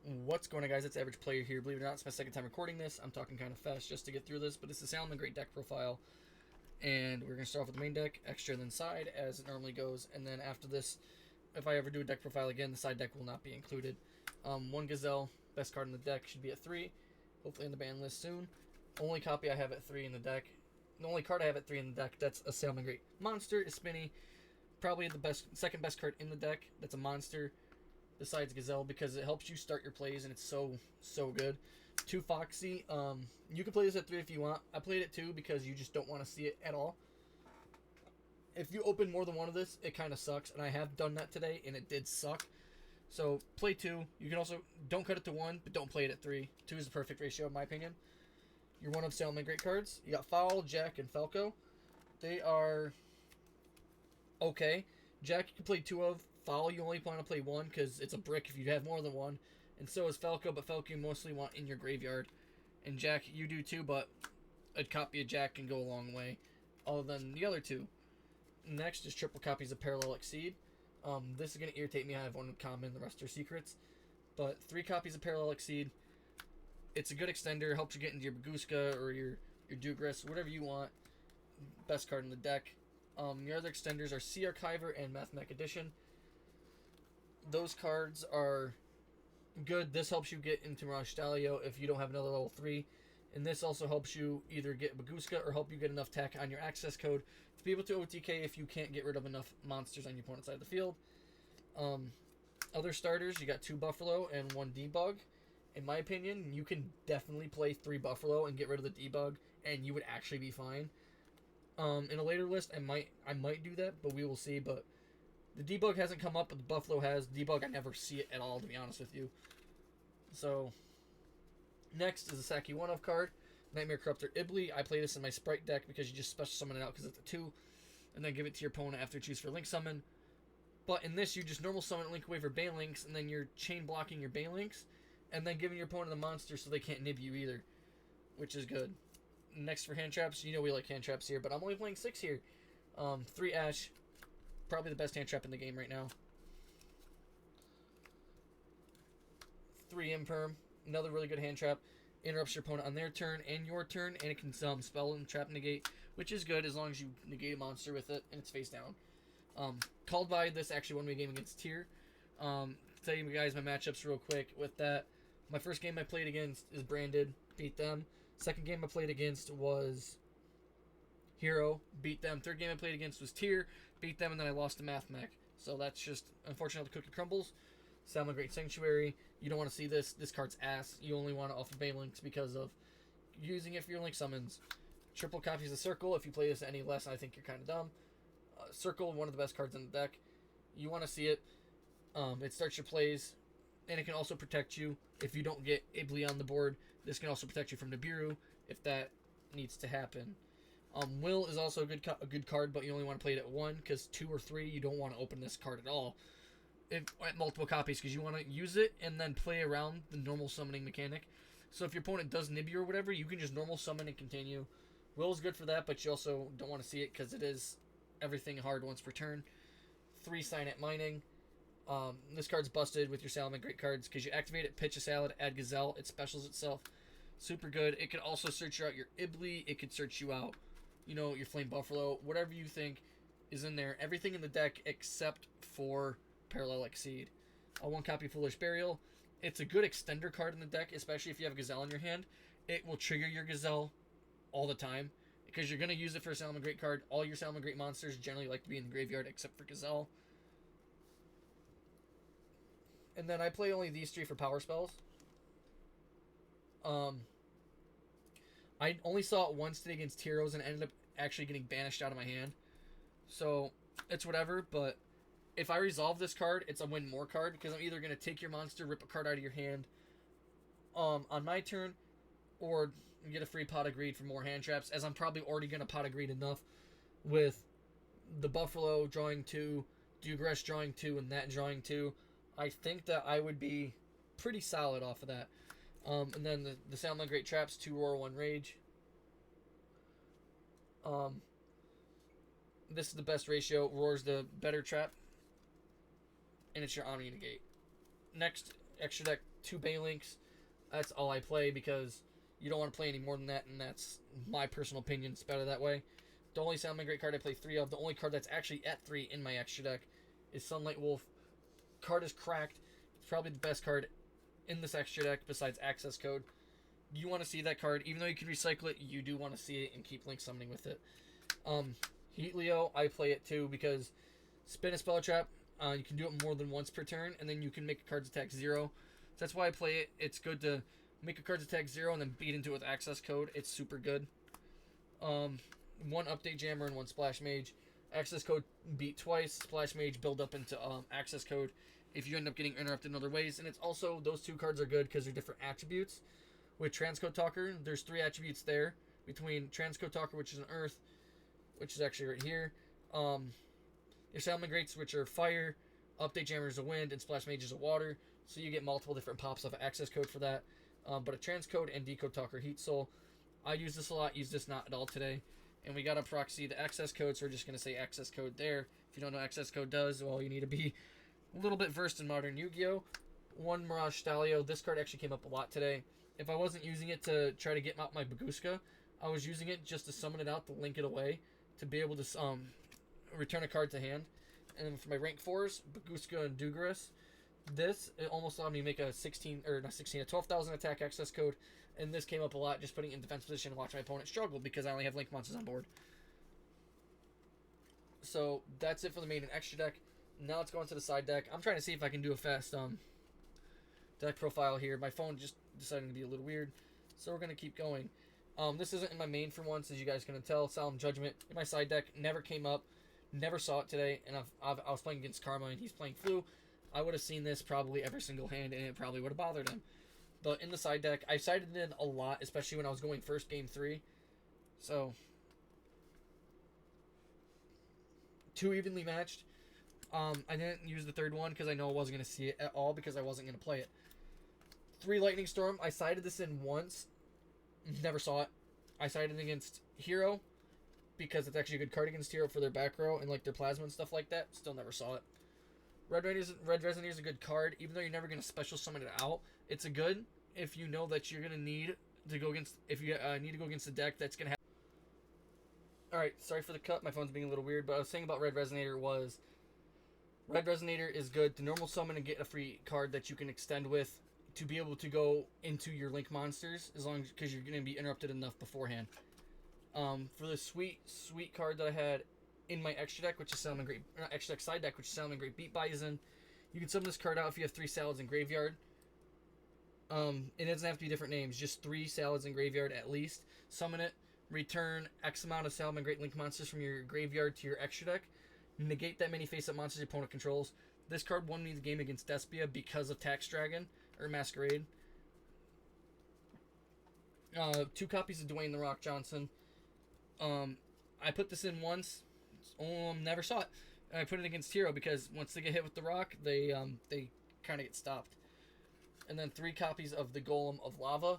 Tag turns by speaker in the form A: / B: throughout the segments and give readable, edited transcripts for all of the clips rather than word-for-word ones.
A: What's going on, guys? It's Average Player here. Believe it or not, it's my second time recording this. I'm talking kind of fast just to get through this, but it's the Salamangreat deck profile. And we're going to start off with the main deck, extra and then side, as it normally goes. And then after this, if I ever do a deck profile again, the side deck will not be included. One Gazelle, best card in the deck, should be at 3. Hopefully in the ban list soon. Only copy I have at 3 in the deck. The only card I have at 3 in the deck, that's a Salamangreat monster, is Spinny. Probably the second best card in the deck, that's a monster. Besides Gazelle, because it helps you start your plays and it's so good. 2 Foxy. You can play this at 3 if you want. I played it 2 because you just don't want to see it at all. If you open more than one of this, it kind of sucks, and I have done that today and it did suck. So play 2. You can also don't cut it to 1, but don't play it at 3. 2 is the perfect ratio in my opinion. You're one of Salamangreat cards. You got Fowl, Jack, and Falco. They are okay. Jack you can play 2 of. Foul, you only want to play 1 because it's a brick if you have more than 1. And so is Falco, but Falco you mostly want in your graveyard. And Jack, you do too, but a copy of Jack can go a long way, other than the other 2. Next is triple copies of Parallel Exceed. This is going to irritate me. I have one in common, the rest are secrets. But 3 copies of Parallel Exceed. It's a good extender, helps you get into your Baguska or your Dugras, whatever you want. Best card in the deck. Your other extenders are Sea Archiver and Mathmech Edition. Those cards are good. This helps you get into Mirage Stalio if you don't have another level 3. And this also helps you either get Baguska or help you get enough tech on your access code to be able to OTK if you can't get rid of enough monsters on your opponent's side of the field. Other starters, you got 2 Buffalo and 1 Debug. In my opinion, you can definitely play 3 Buffalo and get rid of the Debug, and you would actually be fine. In a later list, I might do that, but we will see. But the Debug hasn't come up, but the Buffalo has. Debug, I never see it at all, to be honest with you. So, next is the Saki 1-of card, Nightmare Corruptor Ibly. I play this in my Sprite deck because you just special summon it out because it's a 2, and then give it to your opponent after choose for Link Summon. But in this, you just normal summon Link away for Banelinks, and then you're chain blocking your Banelinks, and then giving your opponent the monster so they can't nib you either, which is good. Next for hand traps, you know we like hand traps here, but I'm only playing 6 here. 3 Ash. Probably the best hand trap in the game right now. 3 Imperm. Another really good hand trap. Interrupts your opponent on their turn and your turn, and it can spell and trap negate, which is good as long as you negate a monster with it and it's face down. Called by this actually won me a game against Tyr. Tell you guys my matchups real quick with that. My first game I played against is Branded, beat them. Second game I played against was Hero, beat them. Third game I played against was Tyr, beat them, and then I lost to Mathmech. So that's just unfortunate the cookie crumbles. Salamangreat Sanctuary. You don't want to see this. This card's ass. You only want it off of Banelinks because of using it for your Link summons. Triple copies of Circle. If you play this any less, I think you're kind of dumb. Circle, one of the best cards in the deck. You want to see it. It starts your plays, and it can also protect you if you don't get Ibly on the board. This can also protect you from Nibiru if that needs to happen. Will is also a good card, but you only want to play it at 1 because 2 or 3 you don't want to open this card at all. At multiple copies because you want to use it and then play around the normal summoning mechanic. So if your opponent does nib you or whatever, you can just normal summon and continue. Will is good for that, but you also don't want to see it because it is everything hard once per turn. 3 Signet Mining. This card's busted with your Salamangreat cards because you activate it, pitch a salad, add Gazelle, it specials itself. Super good. It could also search you out your Ibly. It could search you out, your Flame Buffalo, whatever you think is in there. Everything in the deck except for Parallel Exceed. 1 copy Foolish Burial. It's a good extender card in the deck, especially if you have a Gazelle in your hand. It will trigger your Gazelle all the time because you're going to use it for a Salamangreat card. All your Salamangreat monsters generally like to be in the graveyard except for Gazelle. And then I play only these 3 for power spells. I only saw it once today against Heroes and ended up actually getting banished out of my hand. So, it's whatever, but if I resolve this card, it's a win more card because I'm either going to take your monster, rip a card out of your hand on my turn, or get a free Pot of Greed for more hand traps, as I'm probably already going to Pot of Greed enough with the Buffalo drawing 2, Dugras drawing 2, and that drawing 2. I think that I would be pretty solid off of that. And then the Salamangreat traps, 2 Roar, 1 Rage. This is the best ratio. Roar's the better trap. And it's your Omni Negate. Next extra deck 2 Baylinks. That's all I play because you don't want to play any more than that, and that's my personal opinion. It's better that way. The only Salamangreat card I play 3 of, the only card that's actually at 3 in my extra deck is Sunlight Wolf. Card is cracked. It's probably the best card in this extra deck besides Access Code. You want to see that card. Even though you can recycle it, you do want to see it and keep link summoning with it. Heat Leo, I play it too because spin a spell trap. You can do it more than once per turn, and then you can make a card's attack 0. So that's why I play it. It's good to make a card's attack 0 and then beat into it with Access Code. It's super good. 1 Update Jammer and 1 Splash Mage. Access Code beat twice. Splash Mage build up into Access Code if you end up getting interrupted in other ways. And it's also, those 2 cards are good because they're different attributes. With Transcode Talker, there's 3 attributes there between Transcode Talker, which is an Earth, which is actually right here. Your Salamangreats, which are Fire, Update Jammer is a Wind, and Splash Mage is a Water. So you get multiple different pops of Access Code for that. But a Transcode and Decode Talker Heat Soul. I use this a lot, use this not at all today. And we got a proxy the Access Code, so we're just going to say Access Code there. If you don't know what Access Code does, well, you need to be a little bit versed in modern Yu-Gi-Oh! 1 Mirage Stalio. This card actually came up a lot today. If I wasn't using it to try to get out my Baguska, I was using it just to summon it out, to link it away, to be able to return a card to hand. And then for my rank 4s, Baguska and Dugaris, it almost allowed me to make a 12,000 attack Access Code. And this came up a lot, just putting it in defense position and watch my opponent struggle because I only have link monsters on board. So that's it for the main and extra deck. Now let's go into the side deck. I'm trying to see if I can do a fast deck profile here. My phone just decided to be a little weird, so we're going to keep going. This isn't in my main for once, as you guys can tell. Solemn Judgment in my side deck never came up, never saw it today, and I was playing against Karma and he's playing Flu. I would have seen this probably every single hand, and it probably would have bothered him. But in the side deck, I sided it in a lot, especially when I was going first game 3. So 2 evenly matched. I didn't use the 3rd one because I know I wasn't going to see it at all because I wasn't going to play it. 3 Lightning Storm. I sided this in once. Never saw it. I sided against Hero because it's actually a good card against Hero for their back row and like their plasma and stuff like that. Still never saw it. Red Resonator is a good card, even though you're never going to special summon it out. It's a good if you know that you're going to need to go against, if you need to go against a deck that's going to have. Alright, sorry for the cut. My phone's being a little weird, but I was saying about Red Resonator was Red Resonator is good to normal summon and get a free card that you can extend with to be able to go into your link monsters as long as, because you're going to be interrupted enough beforehand. For the sweet card that I had in my extra deck, which is Salamangreat, not extra deck, side deck, which is Salamangreat Beat Bison. You can summon this card out if you have 3 salads in graveyard. It doesn't have to be different names, just 3 salads in graveyard at least. Summon it, return X amount of Salamangreat link monsters from your graveyard to your extra deck. Negate that many face-up monsters your opponent controls. This card won me the game against Despia because of Tax Dragon, or Masquerade. 2 copies of Dwayne The Rock Johnson. I put this in once. Never saw it. And I put it against Hero because once they get hit with The Rock, they kind of get stopped. And then 3 copies of the Golem of Lava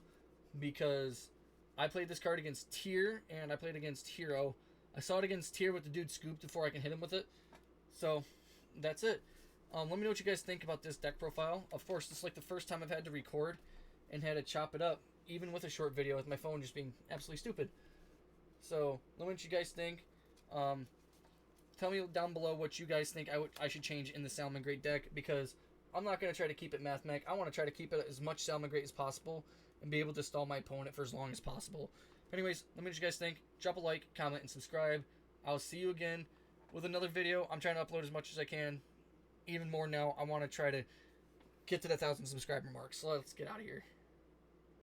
A: because I played this card against Tyr and I played against Hero. I saw it against Tyr with the dude scooped before I can hit him with it. So that's it. Let me know what you guys think about this deck profile. Of course, this is like the first time I've had to record and had to chop it up, even with a short video, with my phone just being absolutely stupid. So let me know what you guys think. Tell me down below what you guys think I should change in the Salamangreat deck, because I'm not going to try to keep it mathematic. I want to try to keep it as much Salamangreat as possible and be able to stall my opponent for as long as possible. Anyways, let me know what you guys think. Drop a like, comment, and subscribe. I'll see you again with another video. I'm trying to upload as much as I can. Even more now. I want to try to get to the 1,000 subscriber mark. So let's get out of here.